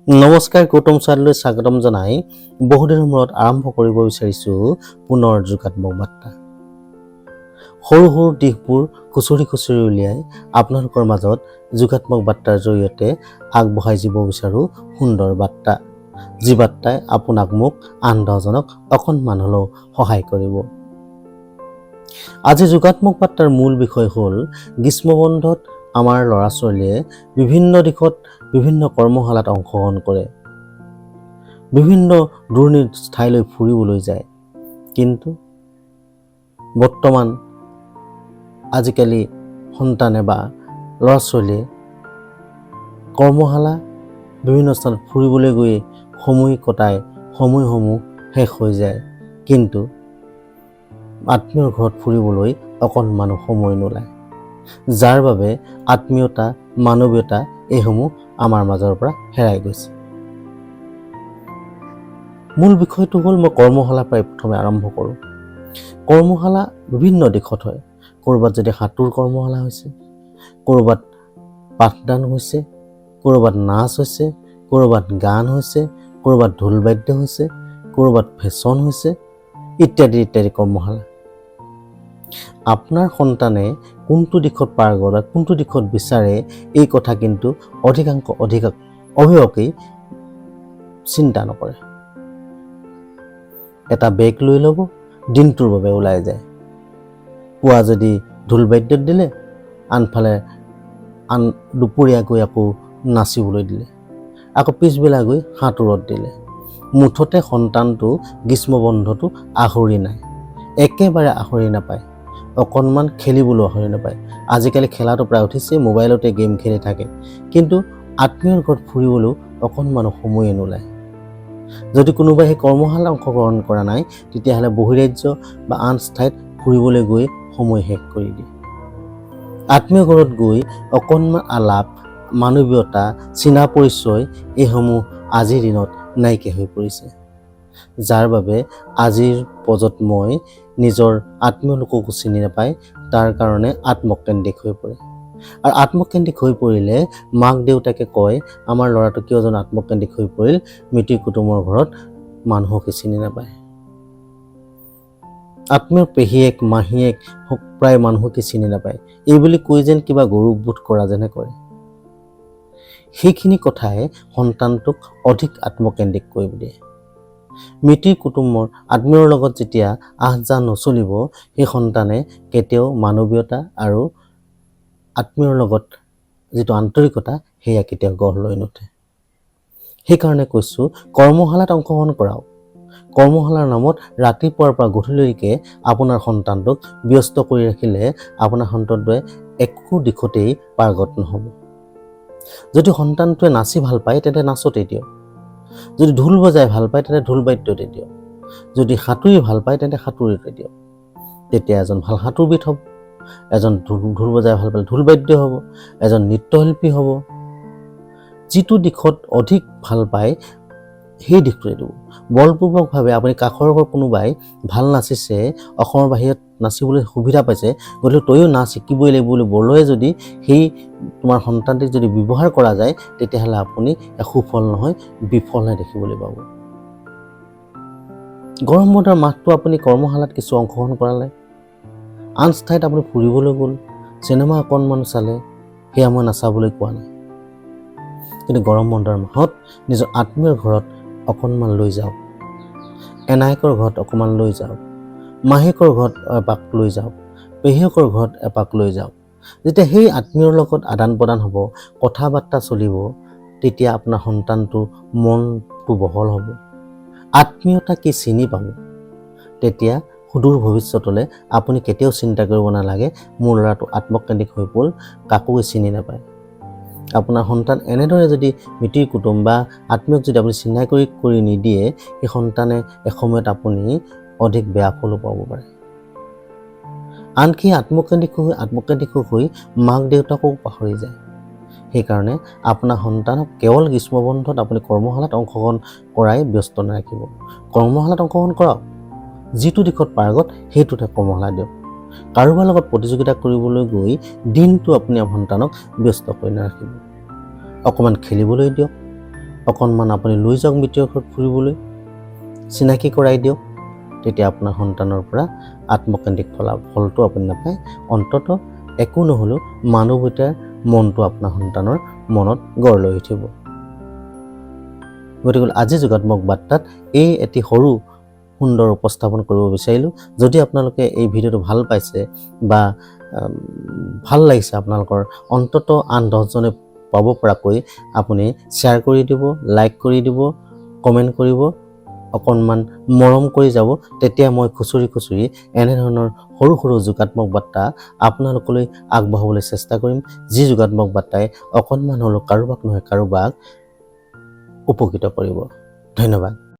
নমস্কাৰ, কুটুম চাইডলৈ স্বাগতম জনাই বহুদিনৰ মূৰত আৰম্ভ কৰিব বিচাৰিছোঁ পুনৰ যোগাত্মক বাৰ্তা। সৰু সৰু দিশবোৰ খুচৰি খুচৰি উলিয়াই আপোনালোকৰ মাজত যোগাত্মক বাৰ্তাৰ জৰিয়তে আগবঢ়াই দিব বিচাৰোঁ সুন্দৰ বাৰ্তা, যি বাৰ্তাই আপোনাক মোক আন দহজনক অকণমান হ'লেও সহায় কৰিব। আজি যোগাত্মক বাৰ্তাৰ মূল বিষয় হ'ল গ্ৰীষ্মবন্ধত আমাৰ ল'ৰা ছোৱালীয়ে বিভিন্ন দিশত বিভিন্ন কৰ্মশালাত অংশগ্ৰহণ কৰে, বিভিন্ন দূৰণিৰ ঠাইলৈ ফুৰিবলৈ যায়। কিন্তু বৰ্তমান আজিকালি সন্তানে বা ল'ৰা ছোৱালীয়ে কৰ্মশালা বিভিন্ন স্থানত ফুৰিবলৈ গৈ সময় কটাই সময়সমূহ শেষ হৈ যায়, কিন্তু আত্মীয়ৰ ঘৰত ফুৰিবলৈ অকণমানো সময় নোলায়, যাৰ বাবে আত্মীয়তা মানৱীয়তা এইসমূহ আমাৰ মাজৰ পৰা হেৰাই গৈছে। মূল বিষয়টো হ'ল মই কৰ্মশালাৰ পৰাই প্ৰথমে আৰম্ভ কৰোঁ। কৰ্মশালা বিভিন্ন দিশত হয়। ক'ৰবাত যদি সাঁতোৰ কৰ্মশালা হৈছে, ক'ৰবাত পাঠদান হৈছে, ক'ৰবাত নাচ হৈছে, ক'ৰবাত গান হৈছে, ক'ৰবাত ঢোল বাদ্য হৈছে, ক'ৰবাত ফেশ্বন হৈছে, ইত্যাদি ইত্যাদি কৰ্মশালা। আপোনাৰ সন্তানে কোনটো দিশত পাৰ্গত বা কোনটো দিশত বিচাৰে এই কথা কিন্তু অধিকাংশ অভিভাৱকেই চিন্তা নকৰে। এটা বেগ লৈ ল'ব, দিনটোৰ বাবে ওলাই যায়। পুৱা যদি ঢোল বাদ্যত দিলে, আনফালে দুপৰীয়া গৈ আকৌ নাচিবলৈ দিলে, আকৌ পিছবেলা গৈ সাঁতোৰত দিলে। মুঠতে সন্তানটো গ্ৰীষ্মবন্ধটো আহৰি নাই, একেবাৰে আহৰি নাপায়, অকণমান খেলিবলৈ আহৰি নাপায়। আজিকালি খেলাটো প্ৰায় উঠিছে, মোবাইলতে গেম খেলি থাকে, কিন্তু আত্মীয়ৰ ঘৰত ফুৰিবলৈও অকণমানো সময়ে নোলায়। যদি কোনোবাই সেই কৰ্মশালাত অংশগ্ৰহণ কৰা নাই, তেতিয়াহ'লে বহিৰাজ্য বা আন ঠাইত ফুৰিবলৈ গৈ সময় শেষ কৰি দিয়ে। আত্মীয় ঘৰত গৈ অকণমান আলাপ, মানৱীয়তা, চিনা পৰিচয় এইসমূহ আজিৰ দিনত নাইকিয়া হৈ পৰিছে, যাৰ বাবে আজিৰ প্ৰজন্মই নিজৰ আত্মীয় লোককো চিনি নাপায়, তাৰ কাৰণে আত্মকেন্দ্ৰিক হৈ পৰে। আৰু আত্মকেন্দ্ৰিক হৈ পৰিলে মাক দেউতাকে কয়, আমাৰ ল'ৰাটো কিয় জানো আত্মকেন্দ্ৰিক হৈ পৰিল, মিতিৰ কুটুমৰ ঘৰত মানুহকে চিনি নাপায়। আত্মীয় পেহীয়েক মাহীয়েক প্ৰায় মানুহকে চিনি নাপায়, এইবুলি কৈ যেন কিবা গৌৰৱবোধ কৰা যেনে কৰে। সেইখিনি কথাই সন্তানটোক অধিক আত্মকেন্দ্ৰিক কৰি দিয়ে। মিতিৰ কুটুমৰ আত্মীয়ৰ লগত যেতিয়া আহ যাহ নচলিব, সেই সন্তানে কেতিয়াও মানৱীয়তা আৰু আত্মীয়ৰ লগত যিটো আন্তৰিকতা সেয়া কেতিয়াও গঢ় লৈ নুঠে। সেইকাৰণে কৈছোঁ, কৰ্মশালাত অংশগ্ৰহণ কৰাওক। কৰ্মশালাৰ নামত ৰাতিপুৱাৰ পৰা গধূলিলৈকে আপোনাৰ সন্তানটোক ব্যস্ত কৰি ৰাখিলে আপোনাৰ সন্তানটোৱে একো দিশতেই পাৰ্গত নহ'ব। যদি সন্তানটোৱে নাচি ভাল পায়, তেন্তে নাচতে দিয়ক। যদি ঢোল বজাই ভাল পায়, তেন্তে ঢোল বাদ্যতে দিয়ক। যদি সাঁতুৰি ভাল পায়, তেন্তে সাঁতুৰিতে দিয়ক। তেতিয়া এজন ভাল সাঁতোৰবিদ হ'ব, এজন ঢোল বজাই ভাল পালে ঢোল বাদ্য হ'ব, এজন নৃত্যশিল্পী হ'ব। যিটো দিশত অধিক ভাল পায় সেই দিশটোৱে দিব। বলপূৰ্বকভাৱে আপুনি কাষৰ ঘৰ কোনোবাই ভাল নাচিছে, অসমৰ বাহিৰত নাচিবলৈ সুবিধা পাইছে, গতিকে তয়ো নাচ শিকিবই লাগিব বুলি বলয়ে যদি সেই তোমাৰ সন্তানটিক যদি ব্যৱহাৰ কৰা যায়, তেতিয়াহ'লে আপুনি সুফল নহয় বিফলহে দেখিবলৈ পাব। গৰম বন্ধৰ মাহটো আপুনি কৰ্মশালাত কিছু অংশগ্ৰহণ কৰালে, আন ঠাইত আপুনি ফুৰিবলৈ গ'ল, চিনেমা অকণমান চালে, সেয়া মই নাচাবলৈ কোৱা নাই, কিন্তু গৰম বন্ধৰ মাহত নিজৰ আত্মীয়ৰ ঘৰত অকণমান লৈ যাওক, এনায়েকৰ ঘৰত অকণমান লৈ যাওক, মাহীয়েকৰ ঘৰত এপাক লৈ যাওক, পেহীয়েকৰ ঘৰত এপাক লৈ যাওক। যেতিয়া সেই আত্মীয়ৰ লগত আদান প্ৰদান হ'ব, কথা বাৰ্তা চলিব, তেতিয়া আপোনাৰ সন্তানটোৰ মনটো বহল হ'ব, আত্মীয়তা কি চিনি পাব। তেতিয়া সুদূৰ ভৱিষ্যতলৈ আপুনি কেতিয়াও চিন্তা কৰিব নালাগে, মোৰ ল'ৰাটো আত্মকেন্দ্ৰিক হৈ পৰিল, কাকো চিনি নাপায়। আপোনাৰ সন্তান এনেদৰে যদি মিতিৰ কুটুম বা আত্মীয়ক যদি আপুনি চিনাকি কৰি নিদিয়ে, সেই সন্তানে এসময়ত আপুনি অধিক বেয়া ফলো পাব পাৰে। আনকি আত্মকেন্দ্ৰিক হৈ মাক দেউতাকো পাহৰি যায়। সেইকাৰণে আপোনাৰ সন্তানক কেৱল গ্ৰীষ্মবন্ধত আপুনি কৰ্মশালাত অংশগ্ৰহণ কৰাই ব্যস্ত নাৰাখিব। কৰ্মশালাত অংশগ্ৰহণ কৰাওক, যিটো দিশত পাৰ্গত সেইটোতে কৰ্মশালা দিয়ক। কাৰোবাৰ লগত প্ৰতিযোগিতা কৰিবলৈ গৈ দিনটো আপুনি সন্তানক ব্যস্ত কৰি নাৰাখিব। অকণমান খেলিবলৈ দিয়ক, অকণমান আপুনি লৈ যাওক মৃত্যুৰ ঘৰত ফুৰিবলৈ, চিনাকি কৰাই দিয়ক। তেতিয়া আপোনাৰ সন্তানৰ পৰা আত্মকেন্দ্ৰিক ফলটো আপুনি নাপায়। অন্ততঃ একো নহ'লেও মানৱতাৰ মনটো আপোনাৰ সন্তানৰ মনত গঢ় লৈ উঠিব। গতিকে আজি যোগাত্মক বাৰ্তাত এই এটি সৰু সুন্দৰ উপস্থাপন কৰিব বিচাৰিলোঁ। যদি আপোনালোকে এই ভিডিঅ'টো ভাল পাইছে বা ভাল লাগিছে, আপোনালোকৰ অন্ততঃ আন 10জনে পাব পৰাকৈ আপুনি শ্বেয়াৰ কৰি দিব, লাইক কৰি দিব, কমেণ্ট কৰিব, অকণমান মৰম কৰি যাব। তেতিয়া মই খুচৰি খুচৰি এনেধৰণৰ সৰু সৰু যোগাত্মক বাৰ্তা আপোনালোকলৈ আগবঢ়াবলৈ চেষ্টা কৰিম, যি যোগাত্মক বাৰ্তাই অকণমান হ'লেও কাৰোবাক নহয় কাৰোবাক উপকৃত কৰিব। ধন্যবাদ।